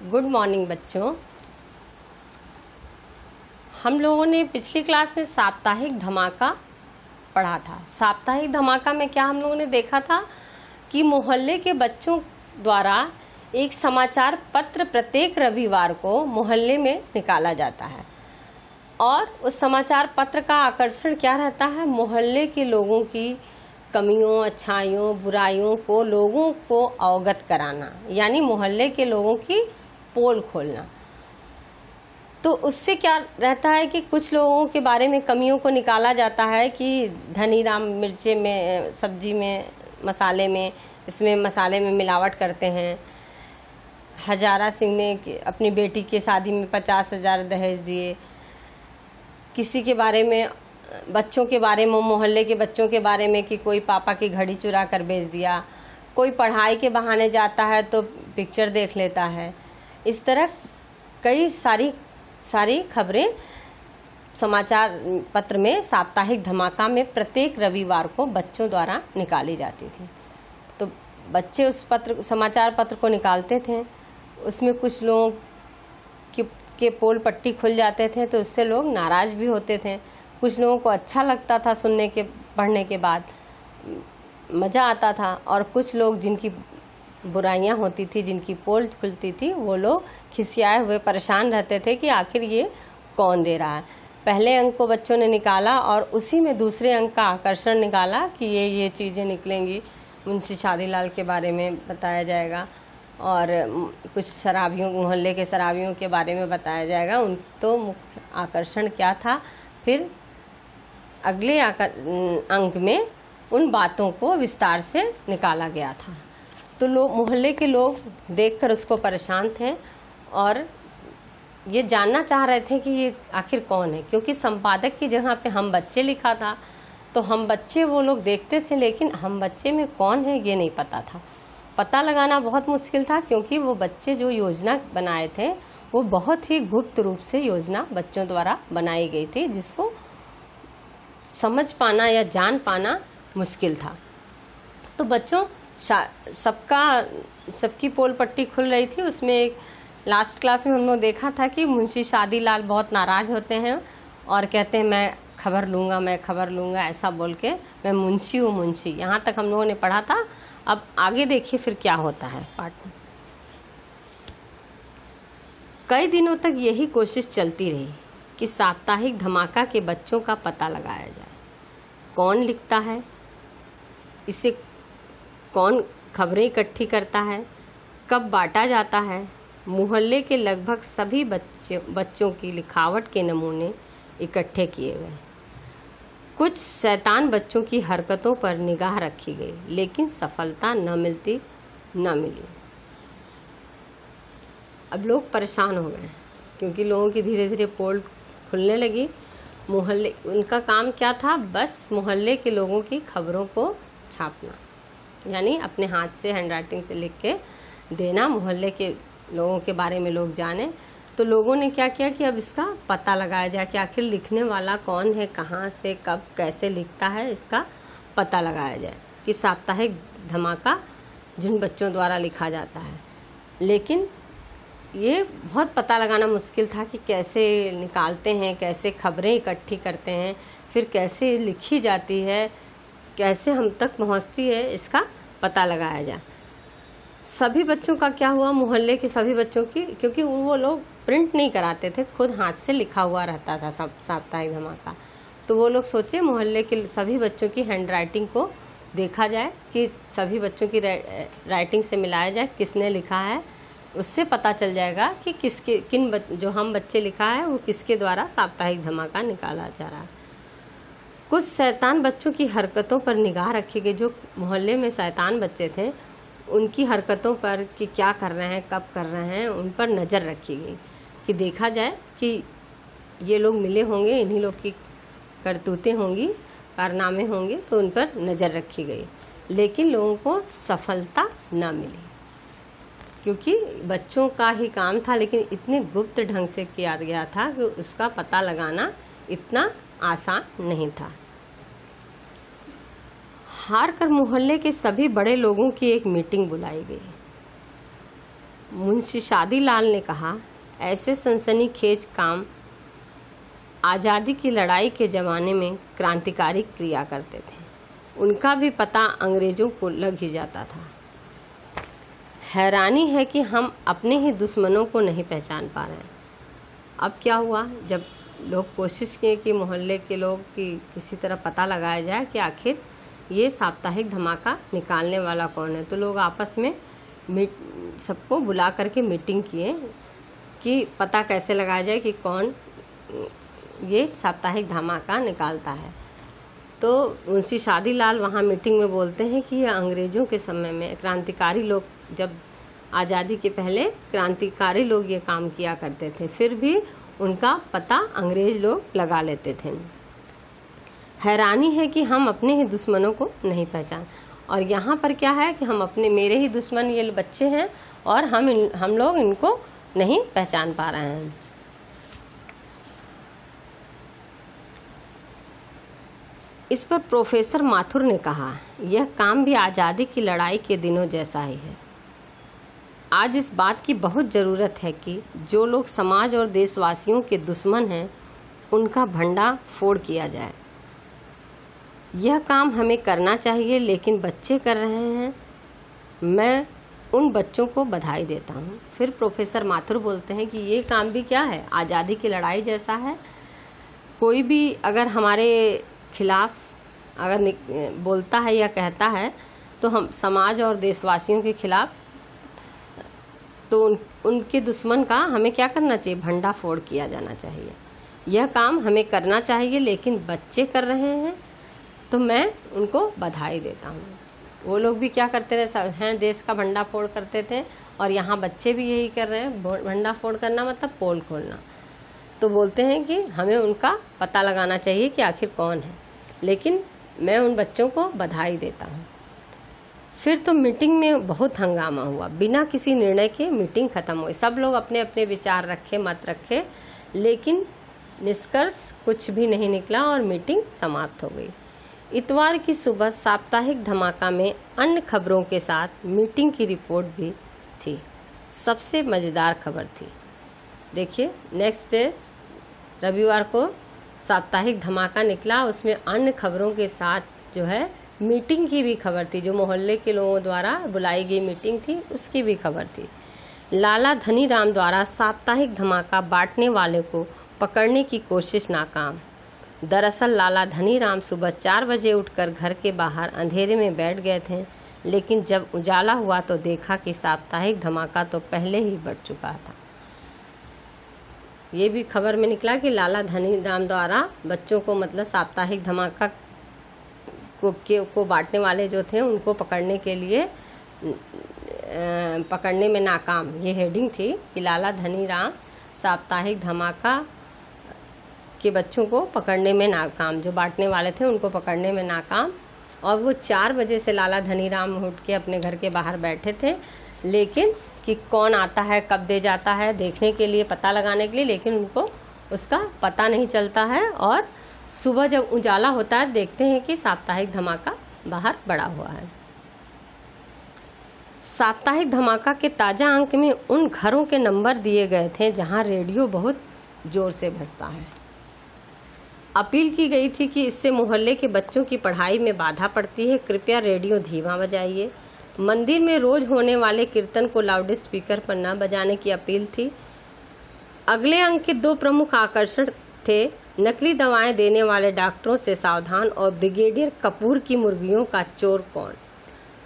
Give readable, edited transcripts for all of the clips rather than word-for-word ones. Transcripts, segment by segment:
Good morning बच्चों। हम लोगों ने पिछली क्लास में साप्ताहिक धमाका पढ़ा था। साप्ताहिक धमाका में क्या हम लोगों ने देखा था कि मोहल्ले के बच्चों द्वारा एक समाचार पत्र प्रत्येक रविवार को मोहल्ले में निकाला जाता है और उस समाचार पत्र का आकर्षण क्या रहता है? मोहल्ले के लोगों की कमियों, अच्छाइयों, बुराइयों को लोगों को अवगत कराना, यानी मोहल्ले के लोगों की पोल खोलना। तो उससे क्या रहता है कि कुछ लोगों के बारे में कमियों को निकाला जाता है कि धनी राम मिर्चे में, सब्जी में, मसाले में, इसमें मसाले में मिलावट करते हैं। हजारा सिंह ने अपनी बेटी की शादी में 50,000 दहेज दिए। किसी के बारे में, बच्चों के बारे में, मोहल्ले के बच्चों के बारे में कि कोई पापा की घड़ी चुरा कर बेच दिया। कोई पढ़ाई के बहाने जाता है तो पिक्चर देख लेता है। इस तरह कई सारी खबरें समाचार पत्र में साप्ताहिक धमाका में प्रत्येक रविवार को बच्चों द्वारा निकाली जाती थी। तो बच्चे उस समाचार पत्र को निकालते थे। उसमें कुछ लोगों के पोल पट्टी खुल जाते थे तो उससे लोग नाराज भी होते थे। कुछ लोगों को अच्छा लगता था सुनने के, पढ़ने के बाद मज़ा आता था, और कुछ लोग जिनकी बुराइयां होती थी, जिनकी पोल खुलती थी, वो लोग खिसियाए हुए परेशान रहते थे कि आखिर ये कौन दे रहा है। पहले अंक को बच्चों ने निकाला और उसी में दूसरे अंक का आकर्षण निकाला कि ये चीज़ें निकलेंगी। मुंशी शादीलाल के बारे में बताया जाएगा और कुछ शराबियों, मोहल्ले के शराबियों के बारे में बताया जाएगा। उन तो मुख्य आकर्षण क्या था? फिर अगले अंक में उन बातों को विस्तार से निकाला गया था। तो मोहल्ले के लोग देखकर उसको परेशान थे और ये जानना चाह रहे थे कि ये आखिर कौन है, क्योंकि संपादक की जगह पे हम बच्चे लिखा था। तो हम बच्चे वो लोग देखते थे, लेकिन हम बच्चे में कौन है ये नहीं पता था। पता लगाना बहुत मुश्किल था, क्योंकि वो बच्चे जो योजना बनाए थे वो बहुत ही गुप्त रूप से योजना बच्चों द्वारा बनाई गई थी, जिसको समझ पाना या जान पाना मुश्किल था। तो बच्चों सबकी पोल पट्टी खुल रही थी। उसमें एक लास्ट क्लास में हम लोग देखा था कि मुंशी शादीलाल बहुत नाराज होते हैं और कहते हैं मैं खबर लूँगा, ऐसा बोल के, मैं मुंशी हूँ मुंशी। यहाँ तक हम लोगों ने पढ़ा था। अब आगे देखिए फिर क्या होता है पाठ में। कई दिनों तक यही कोशिश चलती रही कि साप्ताहिक धमाका के बच्चों का पता लगाया जाए। कौन लिखता है, इसे कौन खबरें इकट्ठी करता है, कब बांटा जाता है। मोहल्ले के लगभग सभी बच्चों की लिखावट के नमूने इकट्ठे किए गए। कुछ शैतान बच्चों की हरकतों पर निगाह रखी गई, लेकिन सफलता न मिली। अब लोग परेशान हो गए, क्योंकि लोगों की धीरे धीरे पोल खुलने लगी। मोहल्ले, उनका काम क्या था? बस मोहल्ले के लोगों की खबरों को छापना, यानी अपने हाथ से, हैंडराइटिंग से लिख के देना, मोहल्ले के लोगों के बारे में लोग जाने। तो लोगों ने क्या किया कि अब इसका पता लगाया जाए कि आखिर लिखने वाला कौन है, कहाँ से, कब, कैसे लिखता है, इसका पता लगाया जाए कि साप्ताहिक धमाका जिन बच्चों द्वारा लिखा जाता है। लेकिन ये बहुत पता लगाना मुश्किल था कि कैसे निकालते हैं, कैसे खबरें इकट्ठी करते हैं, फिर कैसे लिखी जाती है, कैसे हम तक पहुंचती है, इसका पता लगाया जाए। सभी बच्चों का क्या हुआ? मोहल्ले के सभी बच्चों की, क्योंकि वो लोग प्रिंट नहीं कराते थे, खुद हाथ से लिखा हुआ रहता था साप्ताहिक धमाका। तो वो लोग सोचे मोहल्ले के सभी बच्चों की हैंडराइटिंग को देखा जाए, कि सभी बच्चों की राइटिंग से मिलाया जाए किसने लिखा है। उससे पता चल जाएगा कि जो हम बच्चे लिखा है वो किसके द्वारा साप्ताहिक धमाका निकाला जा रहा है। कुछ शैतान बच्चों की हरकतों पर निगाह रखी गई। जो मोहल्ले में शैतान बच्चे थे, उनकी हरकतों पर कि क्या कर रहे हैं, कब कर रहे हैं, उन पर नज़र रखी गई कि देखा जाए कि ये लोग मिले होंगे, इन्हीं लोग की करतूतें होंगी, कारनामे होंगे, तो उन पर नज़र रखी गई। लेकिन लोगों को सफलता न मिली, क्योंकि बच्चों का ही काम था, लेकिन इतने गुप्त ढंग से किया गया था कि उसका पता लगाना इतना आसान नहीं था। हार कर मोहल्ले के सभी बड़े लोगों की एक मीटिंग बुलाई गई। मुंशी शादीलाल ने कहा, ऐसे सनसनीखेज काम आज़ादी की लड़ाई के ज़माने में क्रांतिकारी किया करते थे। उनका भी पता अंग्रेज़ों को लग ही जाता था। हैरानी है कि हम अपने ही दुश्मनों को नहीं पहचान पा रहे हैं। अब क्या हुआ, जब लोग कोशिश किए कि मोहल्ले के लोग की किसी तरह पता लगाया जाए कि आखिर ये साप्ताहिक धमाका निकालने वाला कौन है, तो लोग आपस में सबको बुला करके मीटिंग किए कि पता कैसे लगाया जाए कि कौन ये साप्ताहिक धमाका निकालता है। तो मुंशी शादीलाल वहाँ मीटिंग में बोलते हैं कि अंग्रेज़ों के समय में क्रांतिकारी लोग, जब आज़ादी के पहले क्रांतिकारी लोग ये काम किया करते थे, फिर भी उनका पता अंग्रेज़ लोग लगा लेते थे। हैरानी है कि हम अपने ही दुश्मनों को नहीं पहचान, और यहाँ पर क्या है कि हम अपने, मेरे ही दुश्मन ये बच्चे हैं और हम लोग इनको नहीं पहचान पा रहे हैं। इस पर प्रोफेसर माथुर ने कहा, यह काम भी आज़ादी की लड़ाई के दिनों जैसा ही है। आज इस बात की बहुत ज़रूरत है कि जो लोग समाज और देशवासियों के दुश्मन हैं, उनका भंडा फोड़ किया जाए। यह काम हमें करना चाहिए, लेकिन बच्चे कर रहे हैं। मैं उन बच्चों को बधाई देता हूँ। फिर प्रोफेसर माथुर बोलते हैं कि ये काम भी क्या है, आज़ादी की लड़ाई जैसा है। कोई भी अगर हमारे खिलाफ अगर बोलता है या कहता है, तो हम समाज और देशवासियों के खिलाफ, तो उनके दुश्मन का हमें क्या करना चाहिए, भंडा फोड़ किया जाना चाहिए। यह काम हमें करना चाहिए, लेकिन बच्चे कर रहे हैं, तो मैं उनको बधाई देता हूँ। वो लोग भी क्या करते हैं, देश का भंडा फोड़ करते थे, और यहाँ बच्चे भी यही कर रहे हैं। भंडा फोड़ करना मतलब पोल खोलना। तो बोलते हैं कि हमें उनका पता लगाना चाहिए कि आखिर कौन है, लेकिन मैं उन बच्चों को बधाई देता हूँ। फिर तो मीटिंग में बहुत हंगामा हुआ। बिना किसी निर्णय के मीटिंग खत्म हुई। सब लोग अपने अपने विचार रखे, मत रखे, लेकिन निष्कर्ष कुछ भी नहीं निकला और मीटिंग समाप्त हो गई। इतवार की सुबह साप्ताहिक धमाका में अन्य खबरों के साथ मीटिंग की रिपोर्ट भी थी। सबसे मज़ेदार खबर थी, देखिए, नेक्स्ट डे रविवार को साप्ताहिक धमाका निकला। उसमें अन्य खबरों के साथ जो है मीटिंग की भी खबर थी, जो मोहल्ले के लोगों द्वारा बुलाई गई मीटिंग थी, उसकी भी खबर थी। लाला धनीराम द्वारा साप्ताहिक धमाका बांटने वाले को पकड़ने की कोशिश नाकाम। दरअसल लाला धनीराम सुबह 4 बजे उठकर घर के बाहर अंधेरे में बैठ गए थे, लेकिन जब उजाला हुआ तो देखा कि साप्ताहिक धमाका तो पहले ही बढ़ चुका था। ये भी खबर में निकला कि लाला धनीराम द्वारा बच्चों को, मतलब साप्ताहिक धमाका को बांटने वाले जो थे, उनको पकड़ने के लिए पकड़ने में नाकाम। ये हेडिंग थी कि लाला धनीराम साप्ताहिक धमाका के बच्चों को पकड़ने में नाकाम, जो बांटने वाले थे उनको पकड़ने में नाकाम। और वो 4 बजे से लाला धनीराम उठ के अपने घर के बाहर बैठे थे, लेकिन कि कौन आता है, कब दे जाता है, देखने के लिए, पता लगाने के लिए, लेकिन उनको उसका पता नहीं चलता है। और सुबह जब उजाला होता है, देखते हैं कि साप्ताहिक धमाका बाहर पड़ा हुआ है। साप्ताहिक धमाका के ताज़ा अंक में उन घरों के नंबर दिए गए थे जहां रेडियो बहुत जोर से बजता है। अपील की गई थी कि इससे मोहल्ले के बच्चों की पढ़ाई में बाधा पड़ती है, कृपया रेडियो धीमा बजाइए। मंदिर में रोज होने वाले कीर्तन को लाउड स्पीकर पर न बजाने की अपील थी। अगले अंक के 2 प्रमुख आकर्षण थे, नकली दवाएं देने वाले डॉक्टरों से सावधान और ब्रिगेडियर कपूर की मुर्गियों का चोर कौन।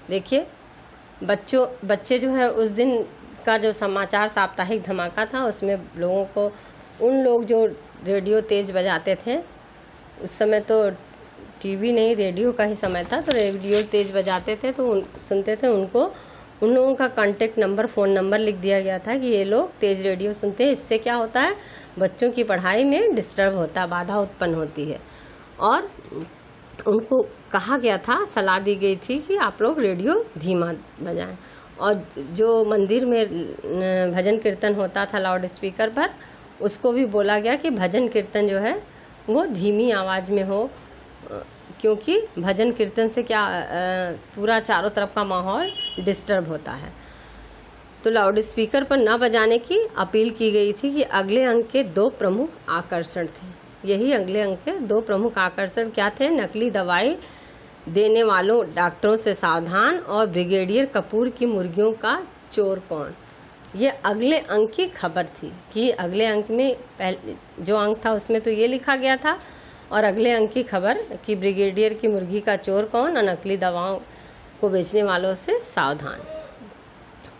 देखिए, बच्चे जो है, उस दिन का जो समाचार साप्ताहिक धमाका था, उसमें लोगों को, उन लोग जो रेडियो तेज बजाते थे, उस समय तो टीवी नहीं, रेडियो का ही समय था, तो रेडियो तेज बजाते थे तो सुनते थे, उनको उन लोगों का कांटेक्ट नंबर, फ़ोन नंबर लिख दिया गया था कि ये लोग तेज़ रेडियो सुनते हैं। इससे क्या होता है, बच्चों की पढ़ाई में डिस्टर्ब होता है, बाधा उत्पन्न होती है। और उनको कहा गया था, सलाह दी गई थी कि आप लोग रेडियो धीमा बजाएं। और जो मंदिर में भजन कीर्तन होता था लाउड स्पीकर पर, उसको भी बोला गया कि भजन कीर्तन जो है वो धीमी आवाज़ में हो, क्योंकि भजन कीर्तन से क्या पूरा चारों तरफ का माहौल डिस्टर्ब होता है। तो लाउड स्पीकर पर न बजाने की अपील की गई थी कि अगले अंक के 2 प्रमुख आकर्षण थे। यही अगले अंक के 2 प्रमुख आकर्षण क्या थे? नकली दवाई देने वालों डॉक्टरों से सावधान और ब्रिगेडियर कपूर की मुर्गियों का चोर कौन। ये अगले अंक की खबर थी कि अगले अंक में पहले जो अंक था उसमें तो ये लिखा गया था, और अगले अंक की खबर कि ब्रिगेडियर की मुर्गी का चोर कौन और नकली दवाओं को बेचने वालों से सावधान।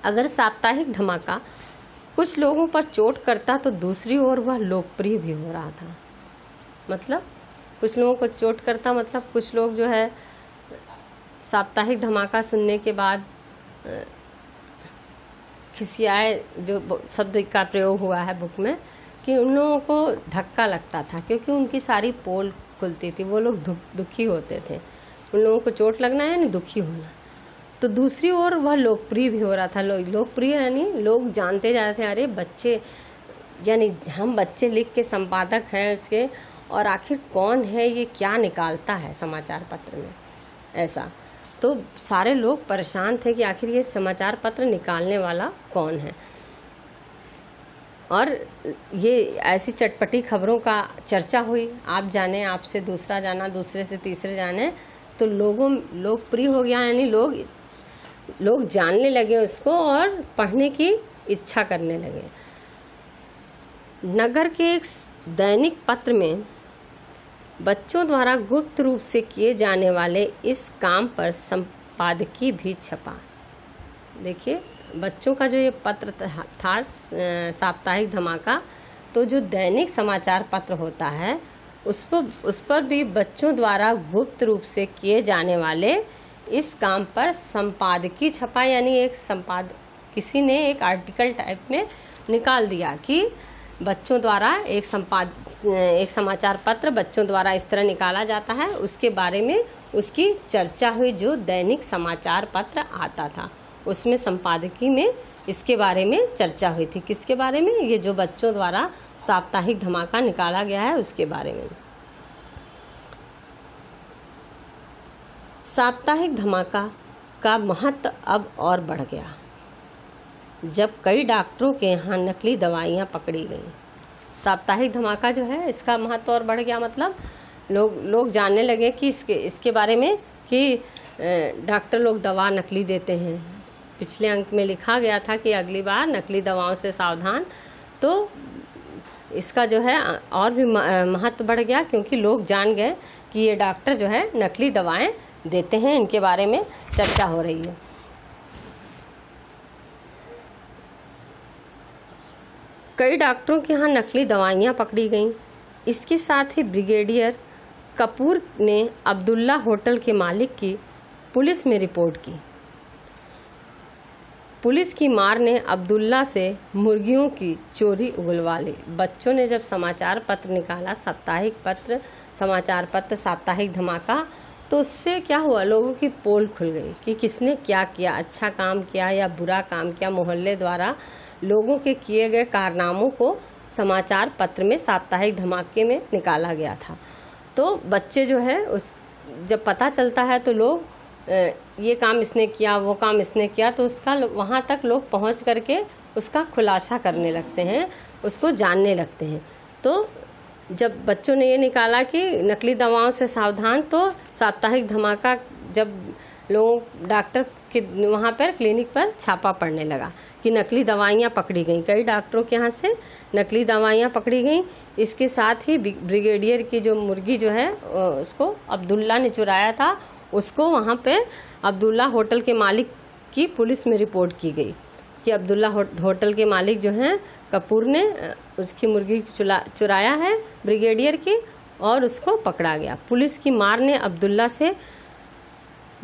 अगर साप्ताहिक धमाका कुछ लोगों पर चोट करता तो दूसरी ओर वह लोकप्रिय भी हो रहा था। मतलब कुछ लोगों को चोट करता, मतलब कुछ लोग जो है साप्ताहिक धमाका सुनने के बाद खिसियाए, जो शब्द का प्रयोग हुआ है बुक में, कि उन लोगों को धक्का लगता था क्योंकि उनकी सारी पोल खुलती थी, वो लोग दुखी होते थे। उन लोगों को चोट लगना यानी दुखी होना। तो दूसरी ओर वह लोकप्रिय भी हो रहा था। लोकप्रिय यानी लोग जानते जा रहे थे, अरे बच्चे, यानी हम बच्चे लिख के संपादक हैं उसके, और आखिर कौन है ये, क्या निकालता है समाचार पत्र में, ऐसा। तो सारे लोग परेशान थे कि आखिर ये समाचार पत्र निकालने वाला कौन है। और ये ऐसी चटपटी खबरों का चर्चा हुई, आप जाने, आपसे दूसरा जाना, दूसरे से तीसरे जाने, तो लोकप्रिय हो गया, यानी लोग जानने लगे उसको और पढ़ने की इच्छा करने लगे। नगर के एक दैनिक पत्र में बच्चों द्वारा गुप्त रूप से किए जाने वाले इस काम पर संपादकीय भी छपा। देखिए, बच्चों का जो ये पत्र था साप्ताहिक धमाका, तो जो दैनिक समाचार पत्र होता है उस पर भी बच्चों द्वारा गुप्त रूप से किए जाने वाले इस काम पर संपादकीय छपा। यानी किसी ने एक आर्टिकल टाइप में निकाल दिया कि बच्चों द्वारा एक समाचार पत्र बच्चों द्वारा इस तरह निकाला जाता है, उसके बारे में उसकी चर्चा हुई। जो दैनिक समाचार पत्र आता था उसमें संपादकीय में इसके बारे में चर्चा हुई थी। किसके बारे में? ये जो बच्चों द्वारा साप्ताहिक धमाका निकाला गया है उसके बारे में। साप्ताहिक धमाका का महत्व अब और बढ़ गया जब कई डॉक्टरों के यहाँ नकली दवाइयाँ पकड़ी गईं। साप्ताहिक धमाका जो है इसका महत्व और बढ़ गया, मतलब लोग जानने लगे कि इसके बारे में कि डॉक्टर लोग दवा नकली देते हैं। पिछले अंक में लिखा गया था कि अगली बार नकली दवाओं से सावधान, तो इसका जो है और भी महत्व बढ़ गया क्योंकि लोग जान गए कि ये डॉक्टर जो है नकली दवाएं देते हैं, इनके बारे में चर्चा हो रही है। कई डॉक्टरों के यहाँ नकली दवाइयाँ पकड़ी गईं। इसके साथ ही ब्रिगेडियर कपूर ने अब्दुल्ला होटल के मालिक की पुलिस में रिपोर्ट की। पुलिस की मार ने अब्दुल्ला से मुर्गियों की चोरी उगलवा ली। बच्चों ने जब समाचार पत्र निकाला, समाचार पत्र साप्ताहिक धमाका, तो उससे क्या हुआ, लोगों की पोल खुल गई कि किसने क्या किया, अच्छा काम किया या बुरा काम किया। मोहल्ले द्वारा लोगों के किए गए कारनामों को समाचार पत्र में साप्ताहिक धमाके में निकाला गया था। तो बच्चे जो है जब पता चलता है तो लोग ये काम इसने किया, वो काम इसने किया, तो उसका वहाँ तक लोग पहुँच करके उसका खुलासा करने लगते हैं, उसको जानने लगते हैं। तो जब बच्चों ने ये निकाला कि नकली दवाओं से सावधान, तो साप्ताहिक धमाका जब लोग डॉक्टर के वहाँ पर क्लिनिक पर छापा पड़ने लगा कि नकली दवाइयाँ पकड़ी गईं। कई डॉक्टरों के यहाँ से नकली दवाइयाँ पकड़ी गईं। इसके साथ ही ब्रिगेडियर की जो मुर्गी जो है उसको अब्दुल्ला ने चुराया था, उसको वहाँ पे अब्दुल्ला होटल के मालिक की पुलिस में रिपोर्ट की गई कि अब्दुल्ला होटल के मालिक जो हैं कपूर ने उसकी मुर्गी चुराया है ब्रिगेडियर की, और उसको पकड़ा गया। पुलिस की मार ने अब्दुल्ला से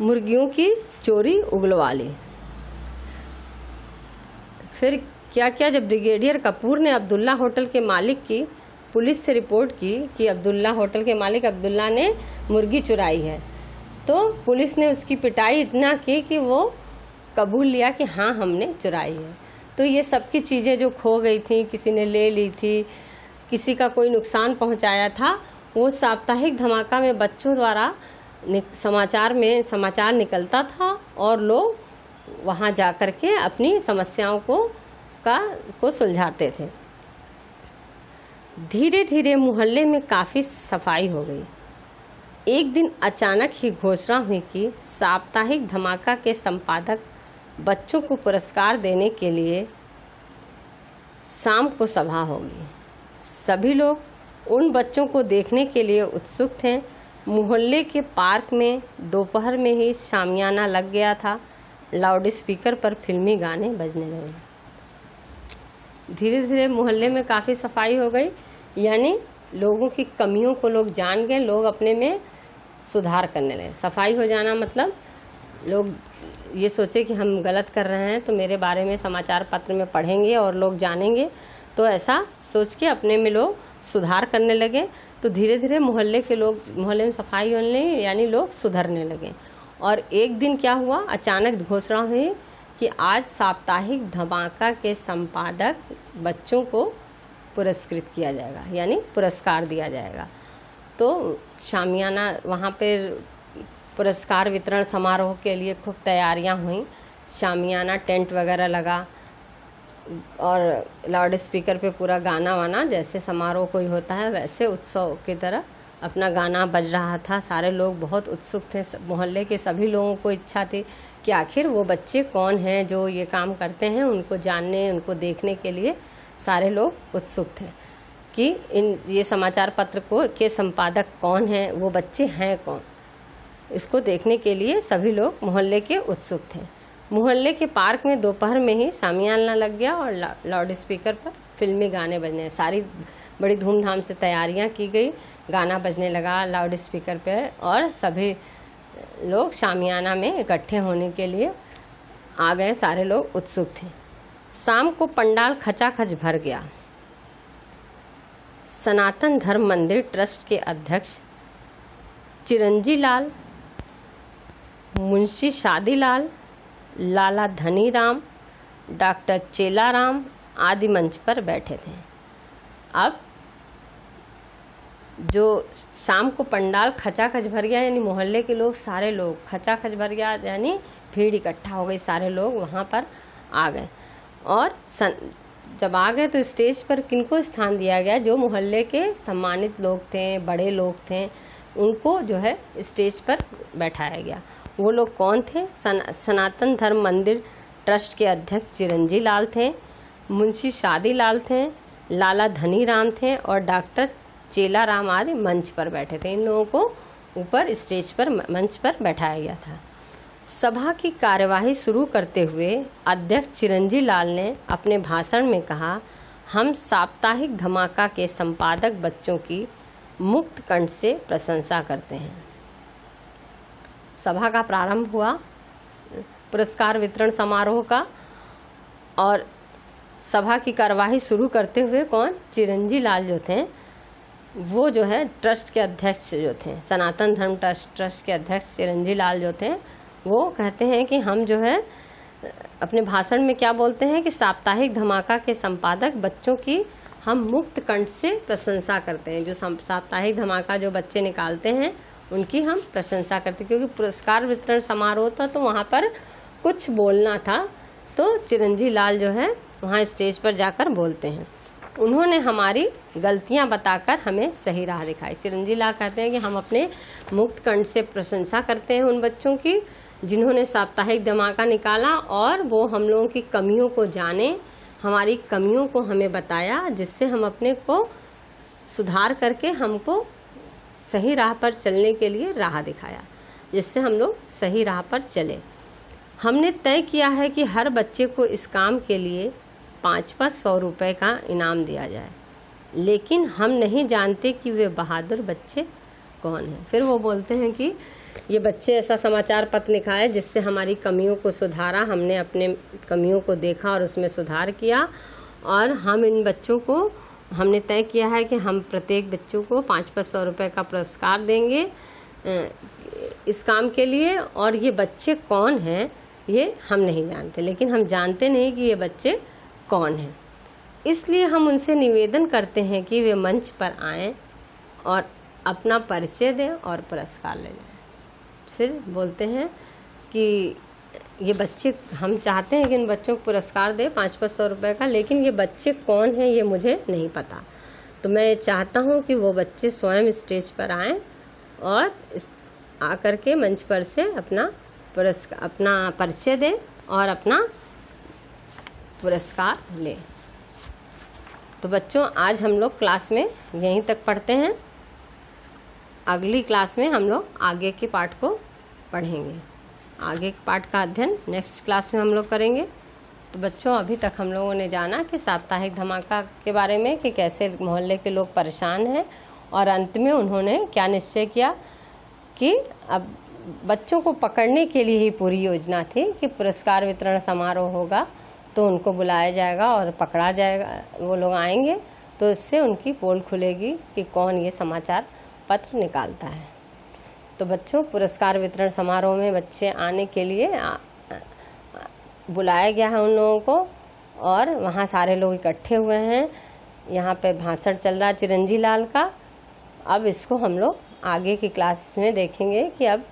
मुर्गियों की चोरी उगलवा ली। फिर क्या किया, जब ब्रिगेडियर कपूर ने अब्दुल्ला होटल के मालिक की पुलिस से रिपोर्ट की कि अब्दुल्ला होटल के मालिक अब्दुल्ला ने मुर्गी चुराई है, तो पुलिस ने उसकी पिटाई इतना की कि वो कबूल लिया कि हाँ हमने चुराई है। तो ये सब की चीज़ें जो खो गई थी, किसी ने ले ली थी, किसी का कोई नुकसान पहुंचाया था, वो साप्ताहिक धमाका में बच्चों द्वारा समाचार निकलता था और लोग वहाँ जा कर के अपनी समस्याओं को सुलझाते थे। धीरे धीरे मोहल्ले में काफ़ी सफाई हो गई। एक दिन अचानक ही घोषणा हुई कि साप्ताहिक धमाका के संपादक बच्चों को पुरस्कार देने के लिए शाम को सभा होगी। सभी लोग उन बच्चों को देखने के लिए उत्सुक थे। मोहल्ले के पार्क में दोपहर में ही शामियाना लग गया था। लाउड स्पीकर पर फिल्मी गाने बजने लगे। धीरे धीरे मोहल्ले में काफ़ी सफाई हो गई, यानी लोगों की कमियों को लोग जान गए, लोग अपने में सुधार करने लगे। सफाई हो जाना मतलब लोग ये सोचे कि हम गलत कर रहे हैं तो मेरे बारे में समाचार पत्र में पढ़ेंगे और लोग जानेंगे, तो ऐसा सोच के अपने में लोग सुधार करने लगे। तो धीरे धीरे मोहल्ले में सफाई होने लगी, यानी लोग सुधरने लगे। और एक दिन क्या हुआ, अचानक घोषणा हुई कि आज साप्ताहिक धमाका के संपादक बच्चों को पुरस्कृत किया जाएगा, यानी पुरस्कार दिया जाएगा। तो शामियाना वहाँ पर पुरस्कार वितरण समारोह के लिए खूब तैयारियां हुई। शामियाना टेंट वगैरह लगा और लाउड स्पीकर पे पूरा गाना वाना, जैसे समारोह कोई होता है वैसे उत्सव की तरह अपना गाना बज रहा था। सारे लोग बहुत उत्सुक थे। मोहल्ले के सभी लोगों को इच्छा थी कि आखिर वो बच्चे कौन हैं जो ये काम करते हैं, उनको जानने, उनको देखने के लिए सारे लोग उत्सुक थे कि ये समाचार पत्र के संपादक कौन हैं, वो बच्चे हैं कौन। इसको देखने के लिए सभी लोग मोहल्ले के उत्सुक थे। मोहल्ले के पार्क में दोपहर में ही शामियाना लग गया और लाउड स्पीकर पर फिल्मी गाने बजने। सारी बड़ी धूमधाम से तैयारियां की गई। गाना बजने लगा लाउड स्पीकर पे और सभी लोग शामियाना में इकट्ठे होने के लिए आ गए। सारे लोग उत्सुक थे। शाम को पंडाल खचाखच भर गया। सनातन धर्म मंदिर ट्रस्ट के अध्यक्ष चिरंजी लाल, मुंशी शादीलाल, लाला धनीराम, डॉक्टर चेलाराम आदि मंच पर बैठे थे। अब जो शाम को पंडाल खचाखच भर गया, यानी मोहल्ले के लोग सारे लोग खचाखच भर गया, यानी भीड़ इकट्ठा हो गई, सारे लोग वहाँ पर आ गए। और जब आ गए तो स्टेज पर किनको स्थान दिया गया, जो मोहल्ले के सम्मानित लोग थे, बड़े लोग थे, उनको जो है स्टेज पर बैठाया गया। वो लोग कौन थे? सनातन धर्म मंदिर ट्रस्ट के अध्यक्ष चिरंजी लाल थे, मुंशी शादीलाल थे, लाला धनीराम थे और डॉक्टर चेलाराम आदि मंच पर बैठे थे। इन लोगों को ऊपर स्टेज पर मंच पर बैठाया गया था। सभा की कार्यवाही शुरू करते हुए अध्यक्ष चिरंजी लाल ने अपने भाषण में कहा, हम साप्ताहिक धमाका के संपादक बच्चों की मुक्त कंठ से प्रशंसा करते हैं। सभा का प्रारंभ हुआ पुरस्कार वितरण समारोह का, और सभा की कार्यवाही शुरू करते हुए कौन? चिरंजी लाल जो थे, वो जो है ट्रस्ट के अध्यक्ष जो थे, सनातन धर्म ट्रस्ट के अध्यक्ष चिरंजी लाल जो थे, वो कहते हैं कि हम जो है अपने भाषण में क्या बोलते हैं कि साप्ताहिक धमाका के संपादक बच्चों की हम मुक्त कंठ से प्रशंसा करते हैं। जो साप्ताहिक धमाका जो बच्चे निकालते हैं उनकी हम प्रशंसा करते हैं, क्योंकि पुरस्कार वितरण समारोह था तो वहाँ पर कुछ बोलना था, तो चिरंजी लाल जो है वहाँ स्टेज पर जाकर बोलते हैं। उन्होंने हमारी गलतियां बताकर हमें सही राह दिखाई। चिरंजी लाल कहते हैं कि हम अपने मुक्त कंठ से प्रशंसा करते हैं उन बच्चों की जिन्होंने साप्ताहिक धमाका निकाला, और वो हम लोगों की कमियों को जाने, हमारी कमियों को हमें बताया, जिससे हम अपने को सुधार करके हमको सही राह पर चलने के लिए राह दिखाया, जिससे हम लोग सही राह पर चले। हमने तय किया है कि हर बच्चे को इस काम के लिए 500 रुपये का इनाम दिया जाए, लेकिन हम नहीं जानते कि वे बहादुर बच्चे कौन हैं। फिर वो बोलते हैं कि ये बच्चे ऐसा समाचार पत्र लिखा है जिससे हमारी कमियों को सुधारा, हमने अपने कमियों को देखा और उसमें सुधार किया, और हम इन बच्चों को हमने तय किया है कि हम प्रत्येक बच्चों को 500 रुपये का पुरस्कार देंगे इस काम के लिए। और ये बच्चे कौन हैं ये हम नहीं जानते, लेकिन हम जानते नहीं कि ये बच्चे कौन हैं, इसलिए हम उनसे निवेदन करते हैं कि वे मंच पर आएं और अपना परिचय दें और पुरस्कार ले जाएं। फिर बोलते हैं कि ये बच्चे, हम चाहते हैं कि इन बच्चों को पुरस्कार दे 500-500 रुपये का, लेकिन ये बच्चे कौन हैं ये मुझे नहीं पता। तो मैं चाहता हूँ कि वो बच्चे स्वयं स्टेज पर आएँ और आकर के मंच पर से अपना परिचय दें और अपना पुरस्कार लें। तो बच्चों, आज हम लोग क्लास में यहीं तक पढ़ते हैं। अगली क्लास में हम लोग आगे के पाठ को पढ़ेंगे। आगे के पाठ का अध्ययन नेक्स्ट क्लास में हम लोग करेंगे। तो बच्चों, अभी तक हम लोगों ने जाना कि साप्ताहिक धमाका के बारे में, कि कैसे मोहल्ले के लोग परेशान हैं, और अंत में उन्होंने क्या निश्चय किया कि अब बच्चों को पकड़ने के लिए ही पूरी योजना थी कि पुरस्कार वितरण समारोह होगा तो उनको बुलाया जाएगा और पकड़ा जाएगा, वो लोग आएंगे तो इससे उनकी पोल खुलेगी कि कौन ये समाचार पत्र निकालता है। तो बच्चों, पुरस्कार वितरण समारोह में बच्चे आने के लिए बुलाया गया है उन लोगों को, और वहाँ सारे लोग इकट्ठे हुए हैं। यहाँ पे भाषण चल रहा है चिरंजी लाल का। अब इसको हम लोग आगे की क्लास में देखेंगे कि अब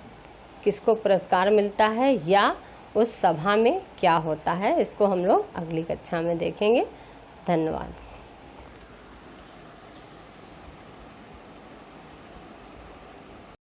किसको पुरस्कार मिलता है या उस सभा में क्या होता है। इसको हम लोग अगली कक्षा में देखेंगे। धन्यवाद।